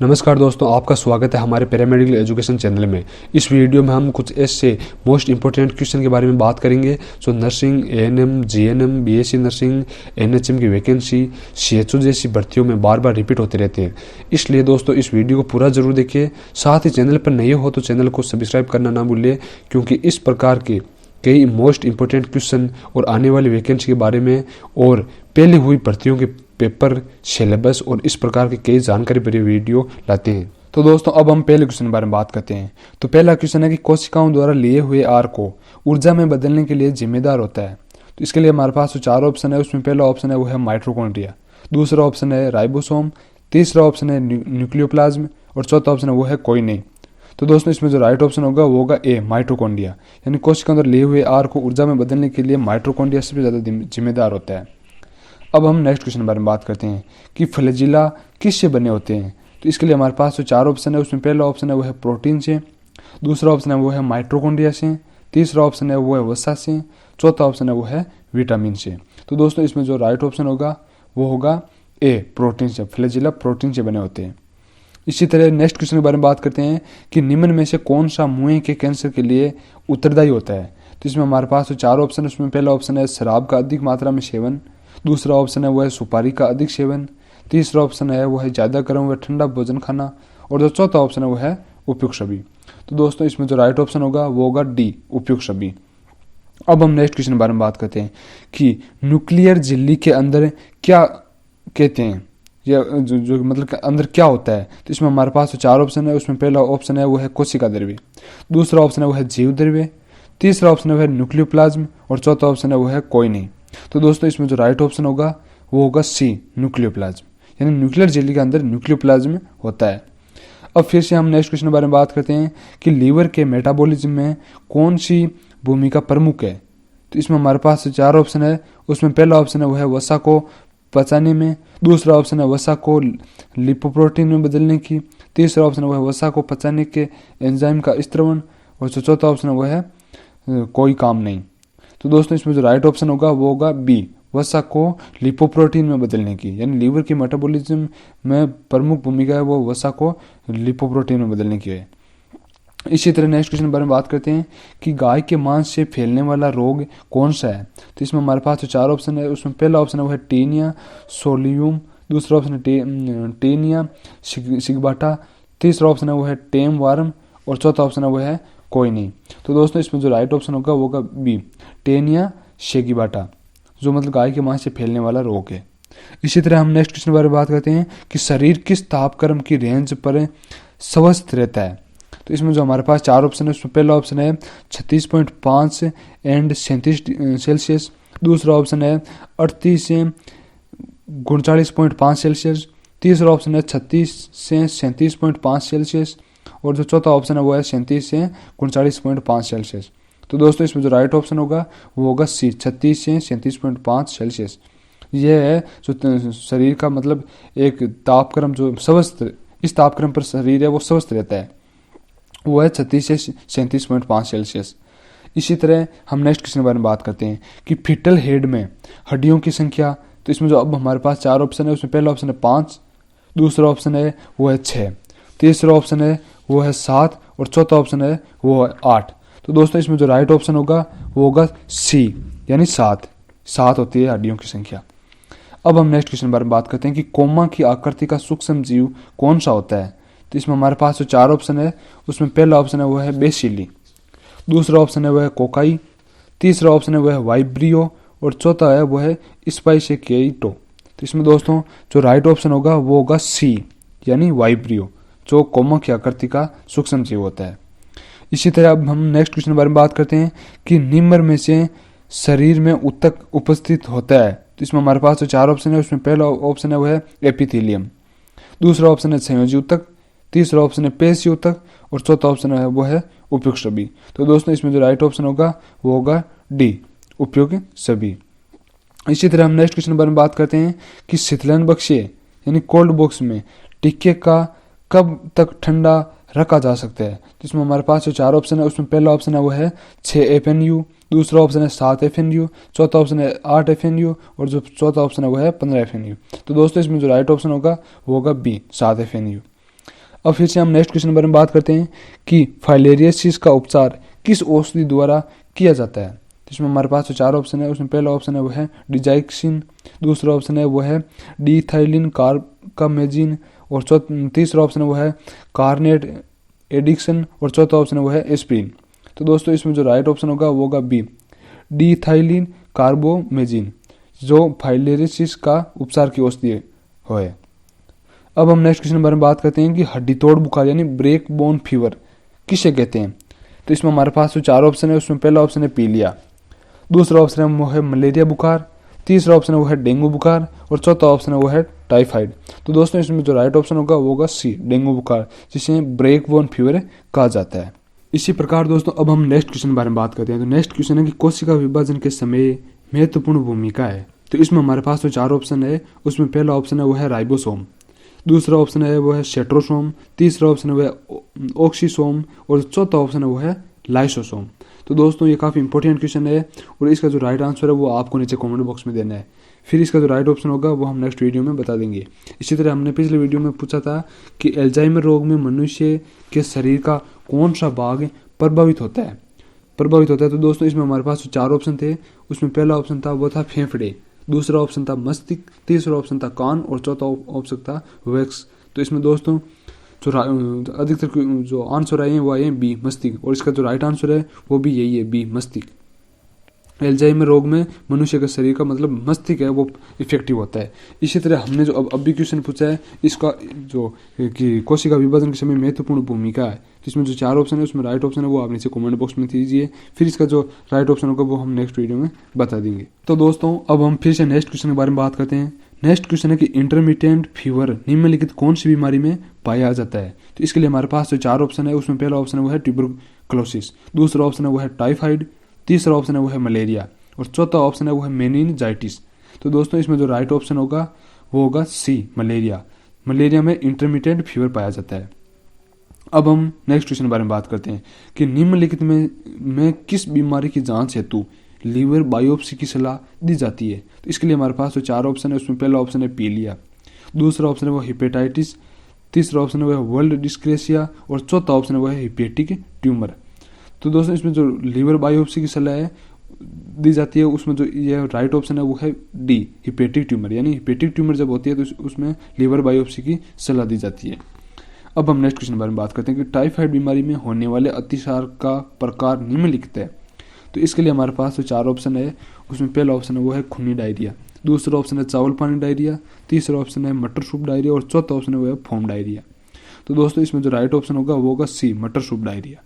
नमस्कार दोस्तों, आपका स्वागत है हमारे पैरामेडिकल एजुकेशन चैनल में। इस वीडियो में हम कुछ ऐसे मोस्ट इंपॉर्टेंट क्वेश्चन के बारे में बात करेंगे जो nursing, ANM, GNM, BSc nursing, NHM की वैकेंसी, सीएचओ जैसी भर्तियों में बार बार रिपीट होते रहते हैं। इसलिए दोस्तों इस वीडियो को पूरा जरूर देखिए। साथ ही चैनल पर नए हो तो चैनल को सब्सक्राइब करना ना भूलिए, क्योंकि इस प्रकार के कई मोस्ट इंपॉर्टेंट क्वेश्चन और आने वाली वैकेंसी के बारे में और पहले हुई भर्तियों के पेपर, सिलेबस और इस प्रकार की कई जानकारी भरी वीडियो लाते हैं। तो दोस्तों अब हम पहले क्वेश्चन के बारे में बात करते हैं। तो पहला क्वेश्चन है कि कोशिकाओं द्वारा लिए हुए आर को ऊर्जा में बदलने के लिए जिम्मेदार होता है। तो इसके लिए हमारे पास जो 4 ऑप्शन है उसमें पहला ऑप्शन है वो है माइटोकॉन्ड्रिया, दूसरा ऑप्शन है राइबोसोम, तीसरा ऑप्शन है न्यूक्लियोप्लाज्म और चौथा ऑप्शन है वो है कोई नहीं। तो दोस्तों इसमें जो राइट ऑप्शन होगा वो होगा ए, माइटोकॉन्ड्रिया। यानी कोशिकाओं द्वारा लिए हुए आर को ऊर्जा में बदलने के लिए माइटोकॉन्ड्रिया सबसे ज़्यादा जिम्मेदार होता है। अब हम नेक्स्ट क्वेश्चन के बारे में बात करते हैं कि फ्लैजिला किससे बने होते हैं। तो इसके लिए हमारे पास जो 4 ऑप्शन है उसमें पहला ऑप्शन है वो है प्रोटीन से, दूसरा ऑप्शन है वो है माइटोकॉन्ड्रिया से, तीसरा ऑप्शन है वो है वसा से, चौथा ऑप्शन है वो है विटामिन से। तो दोस्तों इसमें जो राइट ऑप्शन होगा वो होगा ए, प्रोटीन से। फ्लैजिला प्रोटीन से बने होते हैं। इसी तरह नेक्स्ट क्वेश्चन के बारे में बात करते हैं कि निम्न में से कौन सा मुंह के कैंसर के लिए उत्तरदायी होता है। तो इसमें हमारे पास जो 4 ऑप्शन है उसमें पहला ऑप्शन है शराब का अधिक मात्रा में सेवन, दूसरा ऑप्शन है वो है सुपारी का अधिक सेवन, तीसरा ऑप्शन है वो है ज़्यादा गर्म व ठंडा भोजन खाना और जो चौथा ऑप्शन है वो है उपयुक्त सभी। तो दोस्तों इसमें जो राइट ऑप्शन होगा वो होगा डी, उपयुक्त सभी। अब हम नेक्स्ट क्वेश्चन के बारे में बात करते हैं कि न्यूक्लियर झिल्ली के अंदर क्या कहते हैं, या जो मतलब अंदर क्या होता है। तो इसमें हमारे पास जो 4 ऑप्शन है उसमें पहला ऑप्शन है वो है कोशिका द्रव्य, दूसरा ऑप्शन है वो है जीव द्रव्य, तीसरा ऑप्शन है वो है न्यूक्लियोप्लाज्म और चौथा ऑप्शन है वो है कोई नहीं। तो दोस्तों इसमें जो राइट ऑप्शन होगा वो होगा सी, न्यूक्लियोप्लाज्म। यानी न्यूक्लियर जेली के अंदर न्यूक्लियोप्लाज्म होता है। अब फिर से हम नेक्स्ट क्वेश्चन के बारे में बात करते हैं कि लीवर के मेटाबॉलिज्म में कौन सी भूमिका प्रमुख है। तो इसमें हमारे पास 4 ऑप्शन है उसमें पहला ऑप्शन है वो है वसा को पचाने में, दूसरा ऑप्शन है वसा को लिपोप्रोटीन में बदलने की, तीसरा ऑप्शन है वो है वसा को पचाने के एंजाइम का स्त्रवण और जो चौथा ऑप्शन है वो है कोई काम नहीं। तो दोस्तों इसमें जो राइट ऑप्शन होगा वो होगा बी, वसा को लिपोप्रोटीन में बदलने की। यानी लीवर की मेटाबॉलिज्म में प्रमुख भूमिका है वो वसा को लिपोप्रोटीन में बदलने की है। इसी तरह नेक्स्ट क्वेश्चन के बारे में बात करते हैं कि गाय के मांस से फैलने वाला रोग कौन सा है। तो इसमें हमारे पास जो 4 ऑप्शन है उसमें पहला ऑप्शन है वो है टेनिया सोलियम, दूसरा ऑप्शन है टेनिया सिगबाटा, तीसरा ऑप्शन है वो है टेम वार्म और चौथा ऑप्शन है वो है कोई नहीं। तो दोस्तों इसमें जो राइट ऑप्शन होगा वो होगा बी, टेनिया शेगिबाटा, जो मतलब गाय के मांस से फैलने वाला रोग है। इसी तरह हम नेक्स्ट क्वेश्चन के बारे में बात करते हैं कि शरीर किस तापक्रम की रेंज पर स्वस्थ रहता है। तो इसमें जो हमारे पास 4 ऑप्शन है उसमें पहला ऑप्शन है 36.5 एंड 37 सेल्सियस, दूसरा ऑप्शन है 38 से 39.5 सेल्सियस, तीसरा ऑप्शन है 36 से 37.5 सेल्सियस और जो चौथा ऑप्शन है वो है 37 से 39.5 सेल्सियस। तो दोस्तों इसमें जो राइट ऑप्शन होगा वो होगा सी, 36 से 37.5 सेल्सियस। यह है जो शरीर का मतलब एक तापक्रम जो स्वस्थ, इस तापक्रम पर शरीर है वो स्वस्थ रहता है, वो है 36 से 37.5 सेल्सियस। इसी तरह हम नेक्स्ट क्वेश्चन के बारे में बात करते हैं कि फीटल हेड में हड्डियों की संख्या। तो इसमें जो अब हमारे पास 4 ऑप्शन है उसमें पहला ऑप्शन है 5, दूसरा ऑप्शन है वो है 6, तीसरा ऑप्शन है वो है 7 और चौथा ऑप्शन है वो है 8। तो दोस्तों इसमें जो राइट ऑप्शन होगा वो होगा सी, यानी 7 होती है हड्डियों की संख्या। अब हम नेक्स्ट क्वेश्चन के बारे में बात करते हैं कि कोमा की आकृति का सूक्ष्म जीव कौन सा होता है। तो इसमें हमारे पास जो 4 ऑप्शन है उसमें पहला ऑप्शन है वो है बेसिली, दूसरा ऑप्शन है वो है कोकाई, तीसरा ऑप्शन है वो है वाइब्रियो और चौथा है वो है स्पाइसेकेटो। तो इसमें दोस्तों जो राइट ऑप्शन होगा वो होगा सी, यानी वाइब्रियो, जो कोमा की आकृति का सूक्ष्म जीव होता है। इसी तरह अब हम नेक्स्ट क्वेश्चन के बारे में बात करते हैं कि निम्न में से शरीर में ऊतक उपस्थित होता है। तो इसमें हमारे पास जो 4 ऑप्शन है उसमें पहला ऑप्शन है वो है एपिथेलियम, दूसरा ऑप्शन है संयोजी ऊतक, तीसरा ऑप्शन है पेशी ऊतक और चौथा ऑप्शन है वो है उपयुक्त सभी। तो दोस्तों इसमें जो राइट ऑप्शन होगा वो होगा डी, उपयुक्त सभी। इसी तरह हम नेक्स्ट क्वेश्चन के बारे में बात करते हैं कि शीतलन बक्से यानी कोल्ड बॉक्स में टीके का कब तक ठंडा रखा जा सकता है। तो इसमें हमारे पास जो 4 ऑप्शन है उसमें पहला ऑप्शन है वो है 6 FNU, दूसरा ऑप्शन है 7 FNU, चौथा ऑप्शन है 8 FNU और जो चौथा ऑप्शन है वो है 15 FNU। तो दोस्तों इसमें जो राइट ऑप्शन होगा वो होगा बी, 7 FNU। अब फिर से हम नेक्स्ट क्वेश्चन के बारे में बात करते हैं कि फाइलेरियासिस का उपचार किस औषधि द्वारा किया जाता है। जिसमें हमारे पास जो 4 ऑप्शन है उसमें पहला ऑप्शन है वो है डिजाइक्सिन, दूसरा ऑप्शन है वो है डीथाइलिन कार्कामेजिन, और तीसरा ऑप्शन है वो है कार्नेट एडिक्शन, और चौथा ऑप्शन है वो है एस्प्रिन। तो दोस्तों इसमें जो राइट ऑप्शन होगा वो होगा बी, डीथाइलिन कार्बामेजिन, जो फाइलेरियासिस का उपचार की औषधि है। अब हम नेक्स्ट क्वेश्चन के बारे में बात करते हैं कि हड्डी तोड़ बुखार यानी ब्रेक बोन फीवर किसे कहते हैं। तो इसमें हमारे पास जो 4 ऑप्शन है उसमें पहला ऑप्शन है पीलिया, दूसरा ऑप्शन है वो है मलेरिया बुखार, तीसरा ऑप्शन है वो है डेंगू बुखार, और चौथा ऑप्शन है वो है टाइफाइड। तो दोस्तों इसमें जो राइट ऑप्शन होगा वो होगा सी, डेंगू बुखार, जिसे ब्रेक बोन फीवर कहा जाता है। इसी प्रकार दोस्तों अब हम नेक्स्ट क्वेश्चन के बारे में बात करते हैं। तो नेक्स्ट क्वेश्चन है कि कोशिका विभाजन के समय महत्वपूर्ण भूमिका है। तो इसमें हमारे पास जो 4 ऑप्शन है उसमें पहला ऑप्शन है वो है राइबोसोम, दूसरा ऑप्शन है वो है सेट्रोसोम, तीसरा ऑप्शन है वो है ऑक्सीसोम, और चौथा ऑप्शन है वो है लाइसोसोम। तो दोस्तों ये काफ़ी इंपॉर्टेंट क्वेश्चन है और इसका जो राइट आंसर है वो आपको नीचे कमेंट बॉक्स में देना है। फिर इसका जो राइट ऑप्शन होगा वो हम नेक्स्ट वीडियो में बता देंगे। इसी तरह हमने पिछले वीडियो में पूछा था कि अल्जाइमर रोग में मनुष्य के शरीर का कौन सा भाग प्रभावित होता है। तो दोस्तों इसमें हमारे पास जो 4 ऑप्शन थे उसमें पहला ऑप्शन था वो था फेफड़े, दूसरा ऑप्शन था मस्तिष्क, तीसरा ऑप्शन था कान, और चौथा ऑप्शन था वैक्स। तो इसमें दोस्तों जो अधिकतर जो आंसर आए हैं वो आए हैं बी, मस्तिष्क, और इसका जो राइट आंसर है वो भी यही है, बी, मस्तिष्क। अल्जाइमर रोग में मनुष्य के शरीर का मतलब मस्तिष्क है वो इफेक्टिव होता है। इसी तरह हमने जो अब भी क्वेश्चन पूछा है इसका जो कि कोशिका विभाजन के समय महत्वपूर्ण भूमिका है, तो इसमें जो 4 ऑप्शन है उसमें राइट ऑप्शन है वो आप नीचे कमेंट बॉक्स में दीजिए। फिर इसका जो राइट ऑप्शन होगा वो हम नेक्स्ट वीडियो में बता देंगे। तो दोस्तों अब हम फिर से नेक्स्ट क्वेश्चन के बारे में बात करते हैं। नेक्स्ट क्वेश्चन है कि इंटरमिटेंट फीवर निम्नलिखित कौन सी बीमारी में पाया जाता है। तो इसके लिए हमारे पास जो 4 ऑप्शन है उसमें पहला ऑप्शन है वो है ट्यूबरक्लोसिस, दूसरा ऑप्शन है वो है टाइफाइड, तीसरा ऑप्शन है वो है मलेरिया, और चौथा ऑप्शन है वो है मेनिनजाइटिस। तो दोस्तों इसमें जो राइट ऑप्शन होगा वो होगा सी, मलेरिया। मलेरिया में इंटरमिटेंट फीवर पाया जाता है। अब हम नेक्स्ट क्वेश्चन के बारे में बात करते हैं कि निम्नलिखित में किस बीमारी की जांच हेतु लीवर बायोप्सी की सलाह दी जाती है। तो इसके लिए हमारे पास जो 4 ऑप्शन है उसमें पहला ऑप्शन है पीलिया, दूसरा ऑप्शन है वो हेपेटाइटिस, तीसरा ऑप्शन है वो है वर्ल्ड डिस्क्रेसिया, और चौथा ऑप्शन है वो है हेपेटिक ट्यूमर। तो दोस्तों इसमें जो लीवर बायोप्सी की सलाह है दी जाती है उसमें जो ये राइट ऑप्शन है वो है डी, हेपेटिक ट्यूमर, यानी हेपेटिक ट्यूमर जब होती है तो उसमें लीवर बायोप्सी की सलाह दी जाती है। अब हम नेक्स्ट क्वेश्चन के बारे में बात करते हैं कि टाइफाइड बीमारी में होने वाले अतिसार का प्रकार निम्नलिखित है। तो इसके लिए हमारे पास जो 4 ऑप्शन है उसमें पहला ऑप्शन है वो है खूनी डायरिया, दूसरा ऑप्शन है चावल पानी डायरिया, तीसरा ऑप्शन है मटर सूप डायरिया, और चौथा ऑप्शन है वो है फोम डायरिया। तो दोस्तों इसमें जो राइट ऑप्शन होगा वो होगा सी, मटर सूप डायरिया।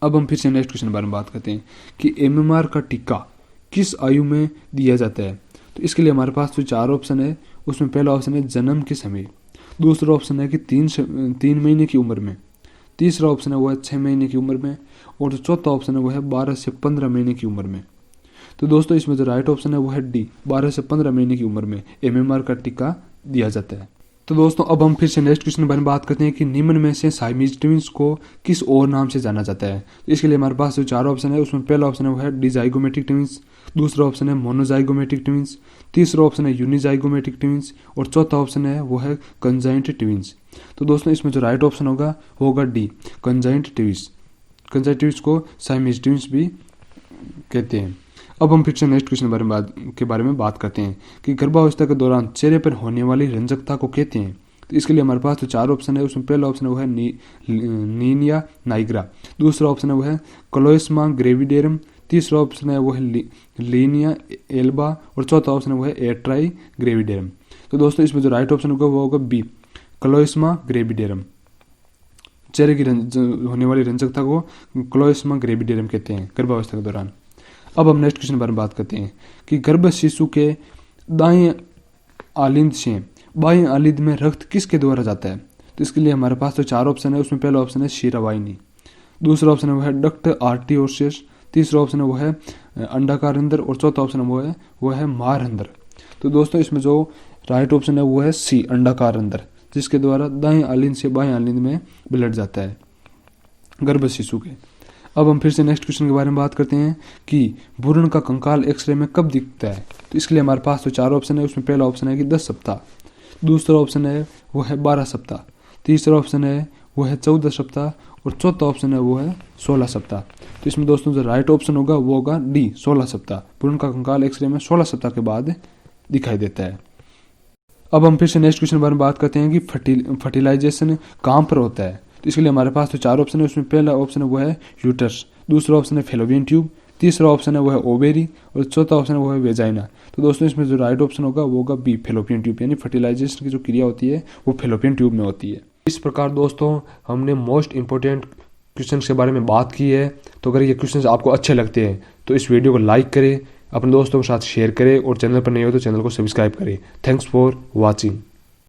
अब हम फिर से नेक्स्ट क्वेश्चन के बारे में बात करते हैं कि MMR का टीका किस आयु में दिया जाता है। तो इसके लिए हमारे पास जो 4 ऑप्शन है उसमें पहला ऑप्शन है जन्म के समय, दूसरा ऑप्शन है कि 3 महीने की उम्र में, तीसरा ऑप्शन है वो है 6 महीने की उम्र में, और जो चौथा ऑप्शन है वो है 12 से 15 महीने की उम्र में। तो दोस्तों इसमें जो राइट ऑप्शन है वो है डी, 12 से 15 महीने की उम्र में MMR का टीका दिया जाता है। तो दोस्तों अब हम फिर से नेक्स्ट क्वेश्चन के बारे में बात करते हैं कि निम्न में से साइमीज ट्विंस को किस और नाम से जाना जाता है। तो इसके लिए हमारे पास जो 4 ऑप्शन है उसमें पहला ऑप्शन है वो है डिजाइगोमेटिक ट्विंस, दूसरा ऑप्शन है मोनोजाइगोमेटिक ट्विंस, तीसरा ऑप्शन है यूनिजाइगोमेटिक ट्विंस, और चौथा ऑप्शन है वो है कंजाइंट ट्विंस। तो दोस्तों इसमें जो राइट ऑप्शन होगा वो होगा D, conjoint twins. Conjoint twins को साइमीज ट्विंस भी कहते हैं। अब हम फिर से नेक्स्ट क्वेश्चन के बारे में बात करते हैं कि गर्भावस्था के दौरान चेहरे पर होने वाली रंजकता को कहते हैं। तो इसके लिए हमारे पास जो 4 ऑप्शन है उसमें पहला ऑप्शन है वो है नीनिया नाइग्रा, दूसरा ऑप्शन है वो है क्लोइस्मा ग्रेविडेरम, तीसरा ऑप्शन है वो है लीनिया एल्बा, और चौथा ऑप्शन है वो है एट्राई ग्रेविडेरम। तो दोस्तों इसमें जो राइट ऑप्शन होगा वो होगा बी, क्लोइस्मा ग्रेविडेरम। चेहरे की होने वाली रंजकता को क्लोइस्मा ग्रेविडेरम कहते हैं गर्भावस्था के दौरान। अब हम नेक्स्ट क्वेश्चन के बारे में बात करते हैं कि गर्भ शिशु के दाएं आलिंद से बाएं आलिंद में रक्त किसके द्वारा जाता है। तो इसके लिए हमारे पास तो 4 ऑप्शन है उसमें पहला ऑप्शन है शीरावाहिनी, दूसरा ऑप्शन है वो है डक्ट आर्टियोसिस, तीसरा ऑप्शन है वो है अंडाकार रंध्र, और चौथा ऑप्शन है वो है महारंध्र। तो दोस्तों इसमें जो राइट ऑप्शन है वो है सी, अंडाकार रंध्र, जिसके द्वारा दाएं आलिंद से बाएं आलिंद में ब्लड जाता है गर्भ शिशु के। अब हम फिर से नेक्स्ट क्वेश्चन के बारे में बात करते हैं कि भ्रूण का कंकाल एक्सरे में कब दिखता है। तो इसके लिए हमारे पास तो 4 ऑप्शन है उसमें पहला ऑप्शन है कि 10 सप्ताह, दूसरा ऑप्शन है वो है 12 सप्ताह, तीसरा ऑप्शन है वो है 14 सप्ताह और चौथा ऑप्शन है वो है 16 सप्ताह। तो इसमें दोस्तों जो राइट ऑप्शन होगा वो होगा डी 16 सप्ताह। भ्रूण का कंकाल एक्सरे में 16 सप्ताह के बाद दिखाई देता है। अब हम फिर से नेक्स्ट क्वेश्चन के बारे में बात करते हैं कि फर्टिलाइजेशन कहाँ पर होता है। तो इसके लिए हमारे पास तो 4 ऑप्शन है। उसमें पहला ऑप्शन है वो है यूटरस, दूसरा ऑप्शन है फेलोपियन ट्यूब, तीसरा ऑप्शन है वो है ओवेरी और चौथा ऑप्शन है वो है वेजाइना। तो दोस्तों इसमें जो राइट ऑप्शन होगा वो होगा बी फेलोपियन ट्यूब, यानी फर्टिलाइजेशन की जो क्रिया होती है वो फेलोपियन ट्यूब में होती है। इस प्रकार दोस्तों हमने मोस्ट इंपॉर्टेंट क्वेश्चन के बारे में बात की है। तो अगर ये क्वेश्चन आपको अच्छे लगते हैं तो इस वीडियो को लाइक करें, अपने दोस्तों के साथ शेयर करें और चैनल पर नए हो तो चैनल को सब्सक्राइब करें। Thanks for watching.